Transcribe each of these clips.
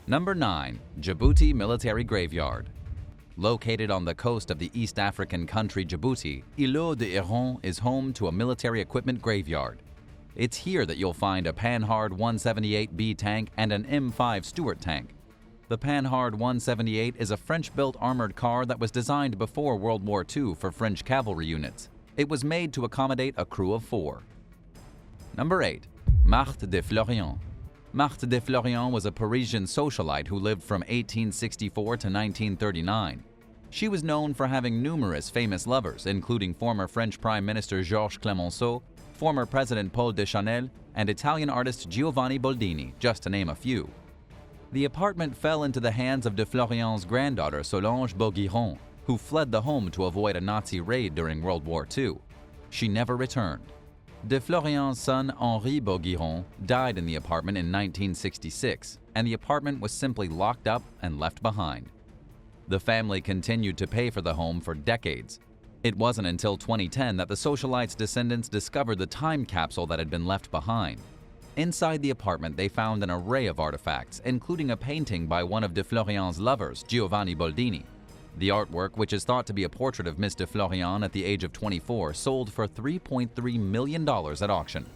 Number 9. Djibouti Military Graveyard. Located on the coast of the East African country Djibouti, Îlot de Héron is home to a military equipment graveyard. It's here that you'll find a Panhard 178B tank and an M5 Stuart tank. The Panhard 178 is a French-built armored car that was designed before World War II for French cavalry units. It was made to accommodate a crew of 4. Number 8. Marthe de Florian. Marthe de Florian was a Parisian socialite who lived from 1864 to 1939. She was known for having numerous famous lovers, including former French Prime Minister Georges Clemenceau, former President Paul Deschanel, and Italian artist Giovanni Boldini, just to name a few. The apartment fell into the hands of de Florian's granddaughter Solange Beaugiron, who fled the home to avoid a Nazi raid during World War II. She never returned. De Florian's son Henri Beaugiron died in the apartment in 1966, and the apartment was simply locked up and left behind. The family continued to pay for the home for decades. It wasn't until 2010 that the socialite's descendants discovered the time capsule that had been left behind. Inside the apartment, they found an array of artifacts, including a painting by one of de Florian's lovers, Giovanni Boldini. The artwork, which is thought to be a portrait of Miss de Florian at the age of 24, sold for $3.3 million at auction.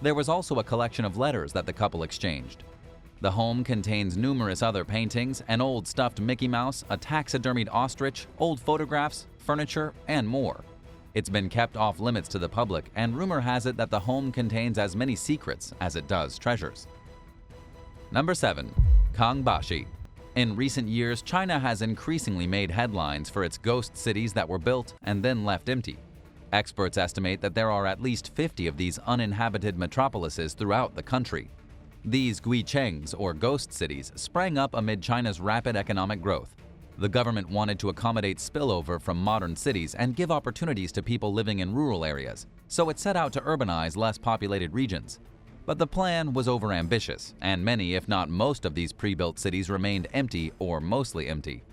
There was also a collection of letters that the couple exchanged. The home contains numerous other paintings, an old stuffed Mickey Mouse, a taxidermied ostrich, old photographs, furniture, and more. It's been kept off limits to the public, and rumor has it that the home contains as many secrets as it does treasures. Number 7. Kangbashi. In recent years, China has increasingly made headlines for its ghost cities that were built and then left empty. Experts estimate that there are at least 50 of these uninhabited metropolises throughout the country. These Guichengs, or ghost cities, sprang up amid China's rapid economic growth. The government wanted to accommodate spillover from modern cities and give opportunities to people living in rural areas, so it set out to urbanize less populated regions. But the plan was overambitious, and many, if not most, of these pre-built cities remained empty or mostly empty.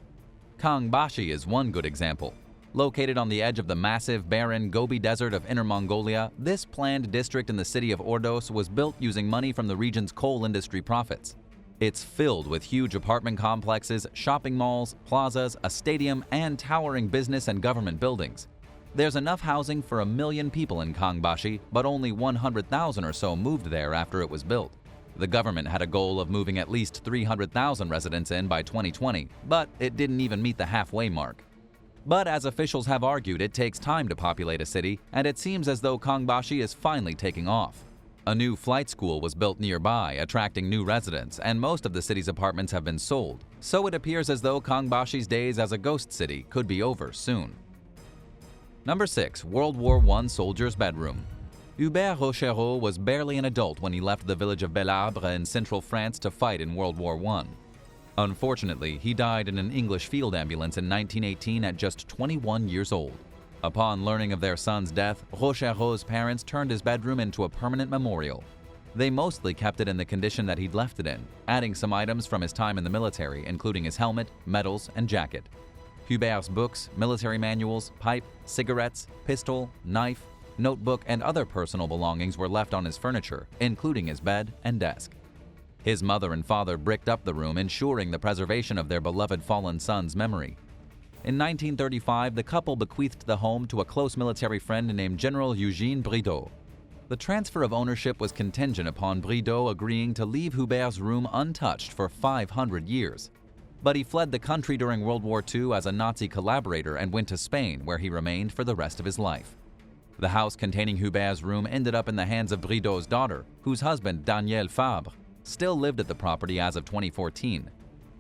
Kangbashi is one good example. Located on the edge of the massive, barren Gobi Desert of Inner Mongolia, this planned district in the city of Ordos was built using money from the region's coal industry profits. It's filled with huge apartment complexes, shopping malls, plazas, a stadium, and towering business and government buildings. There's enough housing for 1 million people in Kangbashi, but only 100,000 or so moved there after it was built. The government had a goal of moving at least 300,000 residents in by 2020, but it didn't even meet the halfway mark. But as officials have argued, it takes time to populate a city, and it seems as though Kangbashi is finally taking off. A new flight school was built nearby, attracting new residents, and most of the city's apartments have been sold, so it appears as though Kangbashi's days as a ghost city could be over soon. Number 6. World War I Soldier's Bedroom. Hubert Rochereau was barely an adult when he left the village of Fabre in central France to fight in World War I. Unfortunately, he died in an English field ambulance in 1918 at just 21 years old. Upon learning of their son's death, Rochereau's parents turned his bedroom into a permanent memorial. They mostly kept it in the condition that he'd left it in, adding some items from his time in the military, including his helmet, medals, and jacket. Hubert's books, military manuals, pipe, cigarettes, pistol, knife, notebook, and other personal belongings were left on his furniture, including his bed and desk. His mother and father bricked up the room, ensuring the preservation of their beloved fallen son's memory. In 1935, the couple bequeathed the home to a close military friend named General Eugène Bridoux. The transfer of ownership was contingent upon Bridoux agreeing to leave Hubert's room untouched for 500 years. But he fled the country during World War II as a Nazi collaborator and went to Spain, where he remained for the rest of his life. The house containing Hubert's room ended up in the hands of Bridoux's daughter, whose husband, Daniel Fabre, still lived at the property as of 2014.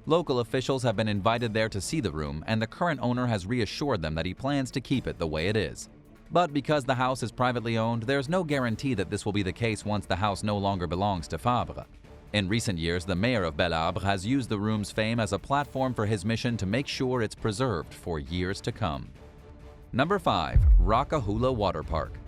Local officials have been invited there to see the room, and the current owner has reassured them that he plans to keep it the way it is. But because the house is privately owned, there's no guarantee that this will be the case once the house no longer belongs to Fabre. In recent years, the mayor of Fabre has used the room's fame as a platform for his mission to make sure it's preserved for years to come. Number 5. Rockahula Water Park.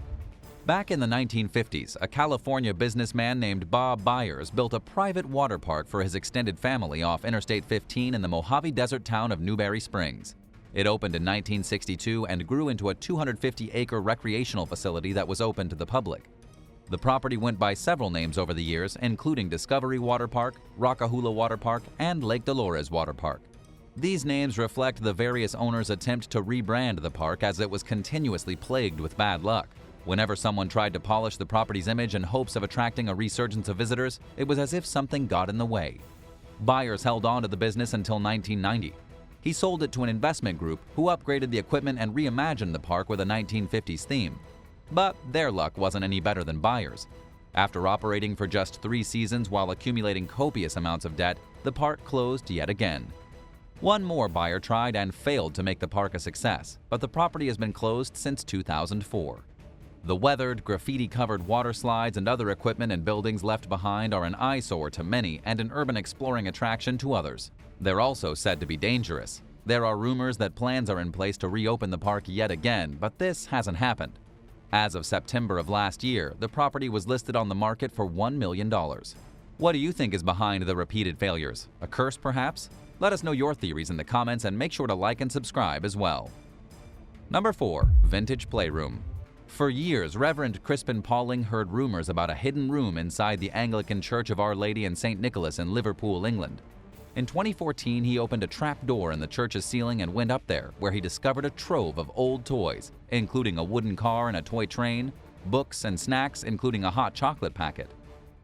Back in the 1950s, a California businessman named Bob Byers built a private water park for his extended family off Interstate 15 in the Mojave Desert town of Newberry Springs. It opened in 1962 and grew into a 250-acre recreational facility that was open to the public. The property went by several names over the years, including Discovery Water Park, Rockahula Water Park, and Lake Dolores Water Park. These names reflect the various owners' attempt to rebrand the park as it was continuously plagued with bad luck. Whenever someone tried to polish the property's image in hopes of attracting a resurgence of visitors, it was as if something got in the way. Byers held on to the business until 1990. He sold it to an investment group who upgraded the equipment and reimagined the park with a 1950s theme. But their luck wasn't any better than Byers. After operating for just 3 seasons while accumulating copious amounts of debt, the park closed yet again. One more buyer tried and failed to make the park a success, but the property has been closed since 2004. The weathered, graffiti-covered water slides and other equipment and buildings left behind are an eyesore to many and an urban exploring attraction to others. They're also said to be dangerous. There are rumors that plans are in place to reopen the park yet again, but this hasn't happened. As of September of last year, the property was listed on the market for $1 million. What do you think is behind the repeated failures? A curse, perhaps? Let us know your theories in the comments and make sure to like and subscribe as well. Number 4. Vintage Playroom. For years, Reverend Crispin Pauling heard rumors about a hidden room inside the Anglican Church of Our Lady and St. Nicholas in Liverpool, England. In 2014, he opened a trap door in the church's ceiling and went up there, where he discovered a trove of old toys, including a wooden car and a toy train, books and snacks, including a hot chocolate packet.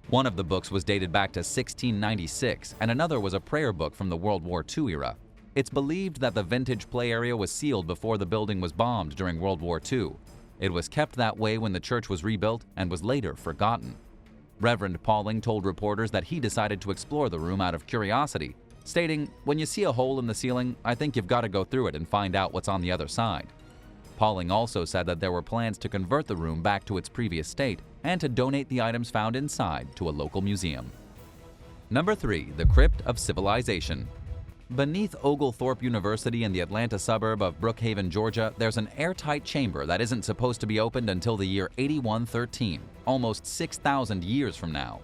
One of the books was dated back to 1696, and another was a prayer book from the World War II era. It's believed that the vintage play area was sealed before the building was bombed during World War II. It was kept that way when the church was rebuilt and was later forgotten. Reverend Pauling told reporters that he decided to explore the room out of curiosity, stating, "When you see a hole in the ceiling, I think you've got to go through it and find out what's on the other side." Pauling also said that there were plans to convert the room back to its previous state and to donate the items found inside to a local museum. Number 3. The Crypt of Civilization. Beneath Oglethorpe University in the Atlanta suburb of Brookhaven, Georgia, there's an airtight chamber that isn't supposed to be opened until the year 8113, almost 6,000 years from now.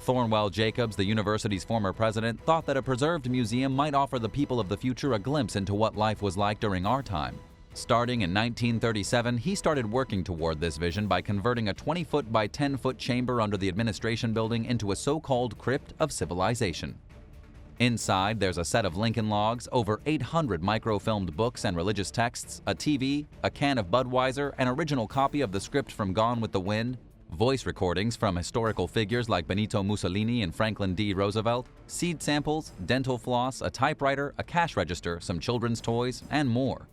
Thornwell Jacobs, the university's former president, thought that a preserved museum might offer the people of the future a glimpse into what life was like during our time. Starting in 1937, he started working toward this vision by converting a 20-foot by 10-foot chamber under the administration building into a so-called Crypt of Civilization. Inside, there's a set of Lincoln logs, over 800 microfilmed books and religious texts, a TV, a can of Budweiser, an original copy of the script from Gone with the Wind, voice recordings from historical figures like Benito Mussolini and Franklin D. Roosevelt, seed samples, dental floss, a typewriter, a cash register, some children's toys, and more.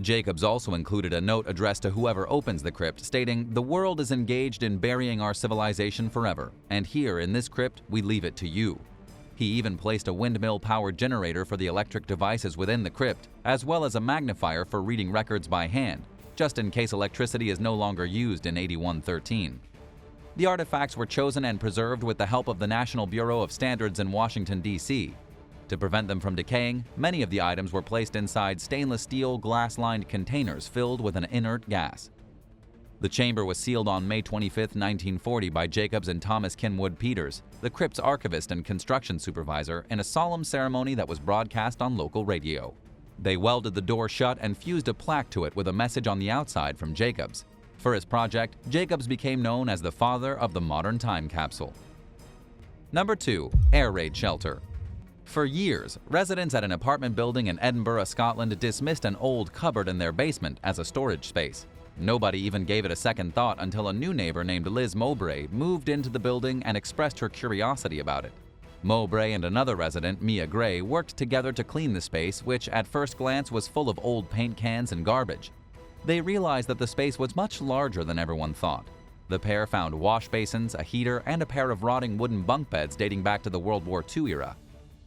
Jacobs also included a note addressed to whoever opens the crypt stating, "The world is engaged in burying our civilization forever, and here in this crypt we leave it to you." He even placed a windmill-powered generator for the electric devices within the crypt, as well as a magnifier for reading records by hand, just in case electricity is no longer used in 8113. The artifacts were chosen and preserved with the help of the National Bureau of Standards in Washington, D.C. To prevent them from decaying, many of the items were placed inside stainless steel glass-lined containers filled with an inert gas. The chamber was sealed on May 25, 1940 by Jacobs and Thomas Kenwood Peters, the crypt's archivist and construction supervisor, in a solemn ceremony that was broadcast on local radio. They welded the door shut and fused a plaque to it with a message on the outside from Jacobs. For his project, Jacobs became known as the father of the modern time capsule. Number 2. Air raid shelter. For years, residents at an apartment building in Edinburgh, Scotland dismissed an old cupboard in their basement as a storage space. Nobody even gave it a second thought until a new neighbor named Liz Mowbray moved into the building and expressed her curiosity about it. Mowbray and another resident, Mia Gray, worked together to clean the space, which at first glance was full of old paint cans and garbage. They realized that the space was much larger than everyone thought. The pair found wash basins, a heater, and a pair of rotting wooden bunk beds dating back to the World War II era.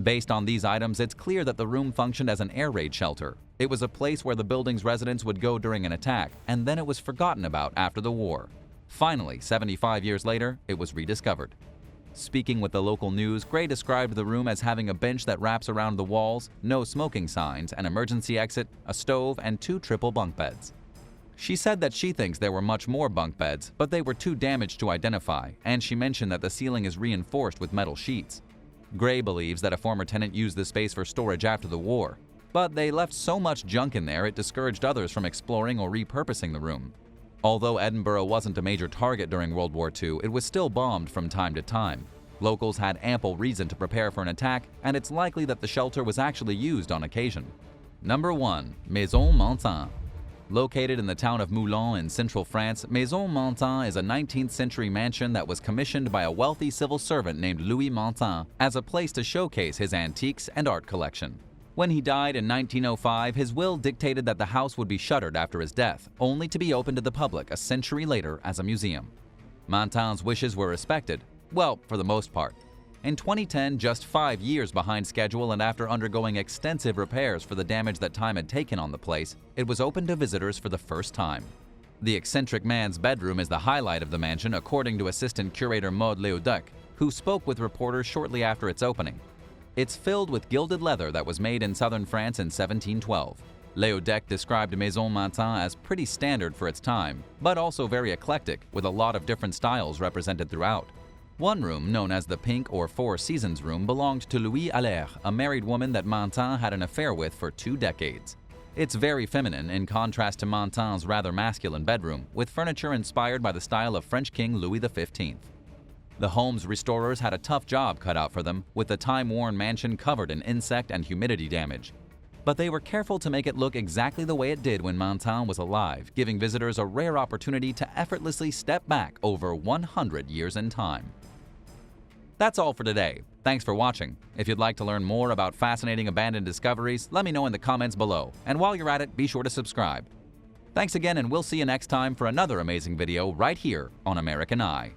Based on these items, it's clear that the room functioned as an air raid shelter. It was a place where the building's residents would go during an attack, and then it was forgotten about after the war. Finally, 75 years later, it was rediscovered. Speaking with the local news, Gray described the room as having a bench that wraps around the walls, no smoking signs, an emergency exit, a stove, and 2 triple bunk beds. She said that she thinks there were much more bunk beds, but they were too damaged to identify, and she mentioned that the ceiling is reinforced with metal sheets. Gray believes that a former tenant used the space for storage after the war, but they left so much junk in there it discouraged others from exploring or repurposing the room. Although Edinburgh wasn't a major target during World War II, it was still bombed from time to time. Locals had ample reason to prepare for an attack, and it's likely that the shelter was actually used on occasion. Number 1. Maison Mantin. Located in the town of Moulins in central France, Maison Mantin is a 19th century mansion that was commissioned by a wealthy civil servant named Louis Mantin as a place to showcase his antiques and art collection. When he died in 1905, his will dictated that the house would be shuttered after his death, only to be opened to the public a century later as a museum. Mantin's wishes were respected, well, for the most part. In 2010, just 5 years behind schedule and after undergoing extensive repairs for the damage that time had taken on the place, it was open to visitors for the first time. The eccentric man's bedroom is the highlight of the mansion, according to assistant curator Maud Léoduc, who spoke with reporters shortly after its opening. It's filled with gilded leather that was made in southern France in 1712. Léoduc described Maison Mantin as pretty standard for its time, but also very eclectic, with a lot of different styles represented throughout. One room, known as the Pink or Four Seasons room, belonged to Louise Alaire, a married woman that Mantin had an affair with for 2 decades. It's very feminine, in contrast to Mantin's rather masculine bedroom, with furniture inspired by the style of French King Louis XV. The home's restorers had a tough job cut out for them, with the time-worn mansion covered in insect and humidity damage. But they were careful to make it look exactly the way it did when Mantin was alive, giving visitors a rare opportunity to effortlessly step back over 100 years in time. That's all for today. Thanks for watching. If you'd like to learn more about fascinating abandoned discoveries, let me know in the comments below. And while you're at it, be sure to subscribe. Thanks again, and we'll see you next time for another amazing video right here on American Eye.